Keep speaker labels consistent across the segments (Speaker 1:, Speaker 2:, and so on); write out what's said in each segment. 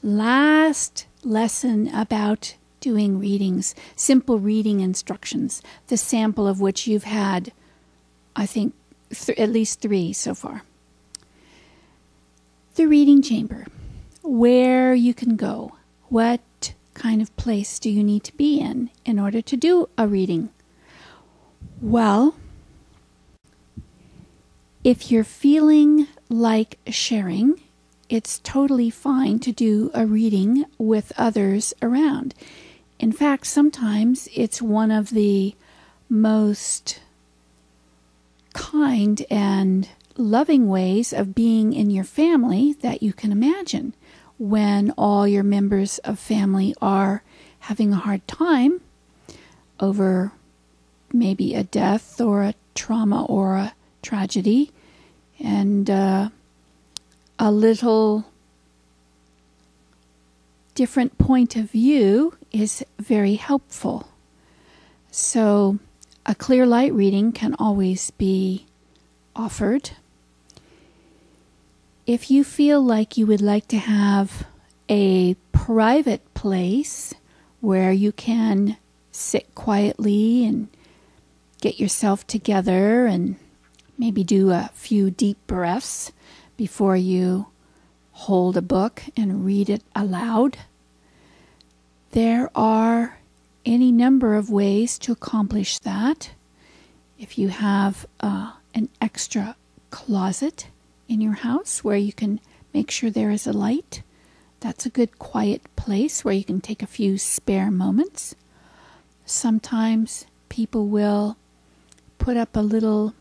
Speaker 1: last lesson about doing readings, simple reading instructions, the sample of which you've had, I think, at least 3 so far. The reading chamber, where you can go. What kind of place do you need to be in order to do a reading? Well, if you're feeling like sharing, it's totally fine to do a reading with others around. In fact, sometimes it's one of the most kind and loving ways of being in your family that you can imagine. When all your members of family are having a hard time over maybe a death or a trauma or a tragedy, and a little different point of view is very helpful. So a clear light reading can always be offered. If you feel like you would like to have a private place where you can sit quietly and get yourself together and maybe do a few deep breaths before you hold a book and read it aloud, there are any number of ways to accomplish that. If you have an extra closet in your house where you can make sure there is a light, that's a good quiet place where you can take a few spare moments. Sometimes people will put up a little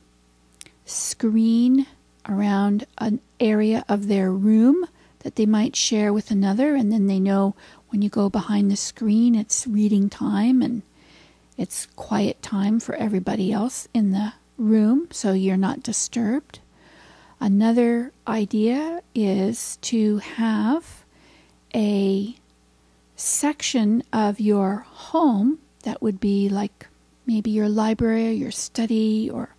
Speaker 1: screen around an area of their room that they might share with another, and then they know when you go behind the screen it's reading time and it's quiet time for everybody else in the room, so you're not disturbed. Another idea is to have a section of your home that would be like maybe your library, your study, or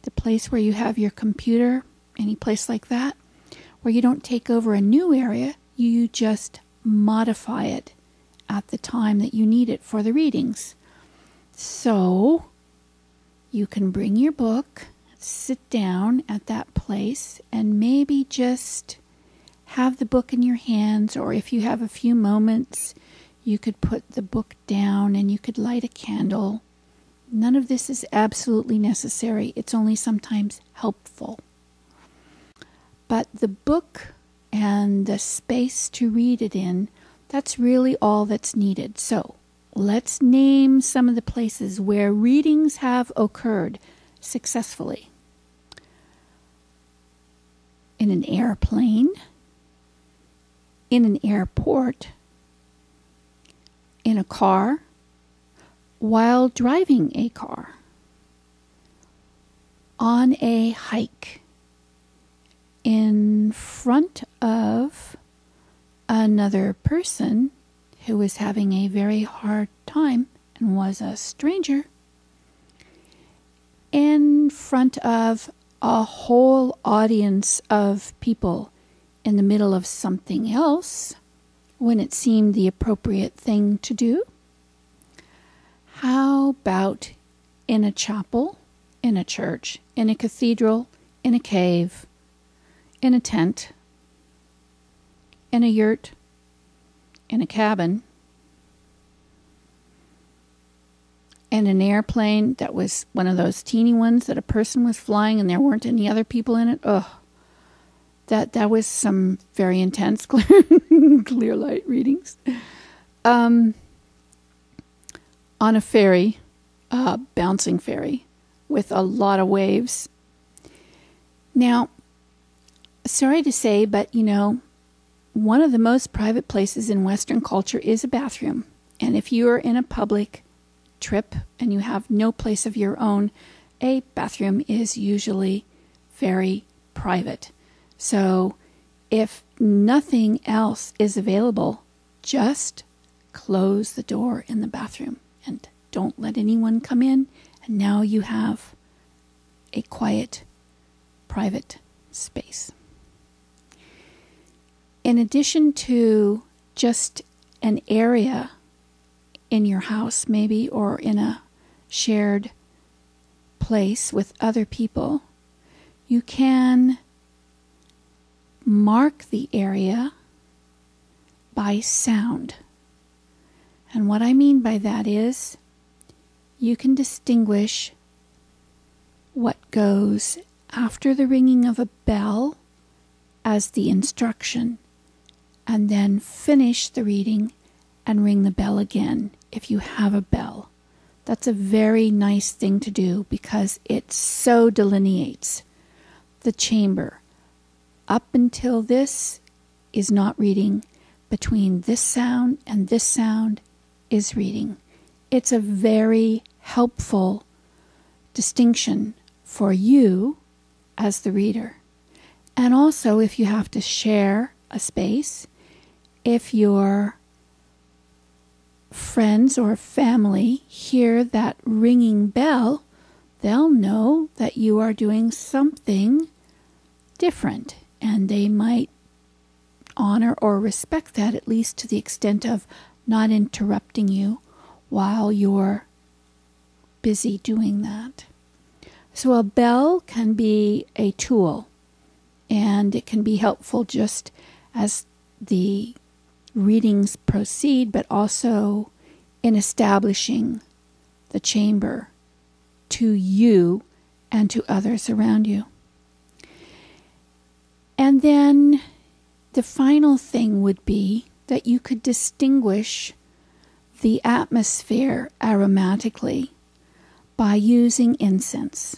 Speaker 1: the place where you have your computer, any place like that, where you don't take over a new area, you just modify it at the time that you need it for the readings. So you can bring your book, sit down at that place, and maybe just have the book in your hands, or if you have a few moments, you could put the book down and you could light a candle. None of this is absolutely necessary. It's only sometimes helpful. But the book and the space to read it in, that's really all that's needed. So let's name some of the places where readings have occurred successfully. In an airplane, in an airport, in a car, while driving a car, on a hike, in front of another person who was having a very hard time and was a stranger, in front of a whole audience of people in the middle of something else when it seemed the appropriate thing to do. How about in a chapel, in a church, in a cathedral, in a cave, in a tent, in a yurt, in a cabin, in an airplane that was one of those teeny ones that a person was flying and there weren't any other people in it? Ugh. That was some very intense clear light readings. On a ferry, a bouncing ferry with a lot of waves. Now, sorry to say, but one of the most private places in Western culture is a bathroom. And if you are in a public trip and you have no place of your own, a bathroom is usually very private. So if nothing else is available, just close the door in the bathroom and don't let anyone come in. And now you have a quiet, private space. In addition to just an area in your house maybe, or in a shared place with other people, you can mark the area by sound. And what I mean by that is you can distinguish what goes after the ringing of a bell as the instruction, and then finish the reading and ring the bell again if you have a bell. That's a very nice thing to do because it so delineates the chamber. Up until this is not reading, between this sound and this sound is reading. It's a very helpful distinction for you as the reader. And also, if you have to share a space, if your friends or family hear that ringing bell, they'll know that you are doing something different, and they might honor or respect that, at least to the extent of not interrupting you while you're busy doing that. So a bell can be a tool, and it can be helpful just as the readings proceed, but also in establishing the chamber to you and to others around you. And then the final thing would be that you could distinguish the atmosphere aromatically by using incense.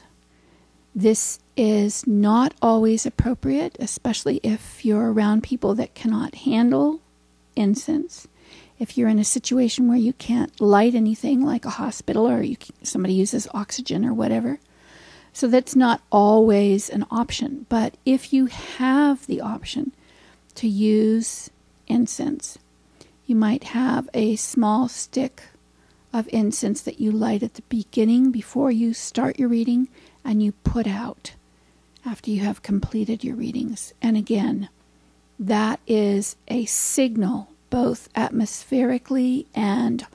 Speaker 1: This is not always appropriate, especially if you're around people that cannot handle incense. If you're in a situation where you can't light anything like a hospital, or somebody uses oxygen or whatever. So that's not always an option. But if you have the option to use incense, you might have a small stick of incense that you light at the beginning before you start your reading, and you put out after you have completed your readings. And again, that is a signal, both atmospherically and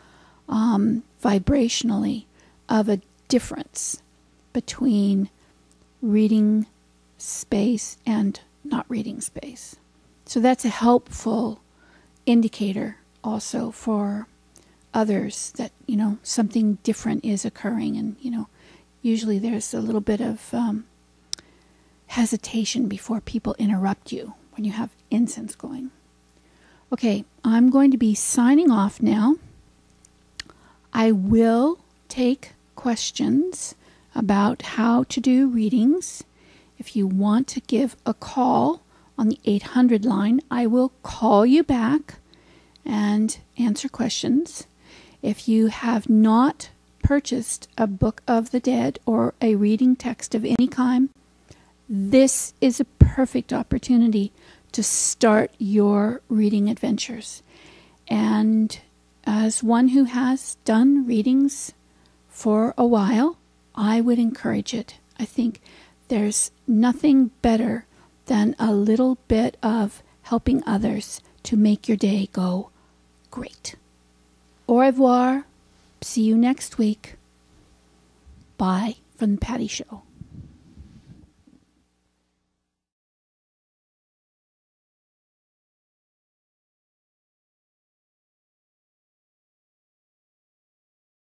Speaker 1: vibrationally, of a difference between reading space and not reading space. So that's a helpful indicator also for others that, something different is occurring. And, usually there's a little bit of hesitation before people interrupt you when you have incense going. Okay, I'm going to be signing off now. I will take questions about how to do readings. If you want to give a call on the 800 line, I will call you back and answer questions. If you have not purchased a Book of the Dead or a reading text of any kind, this is a perfect opportunity to start your reading adventures. And as one who has done readings for a while, I would encourage it. I think there's nothing better than a little bit of helping others to make your day go great. Au revoir. See you next week. Bye from the Patty Show.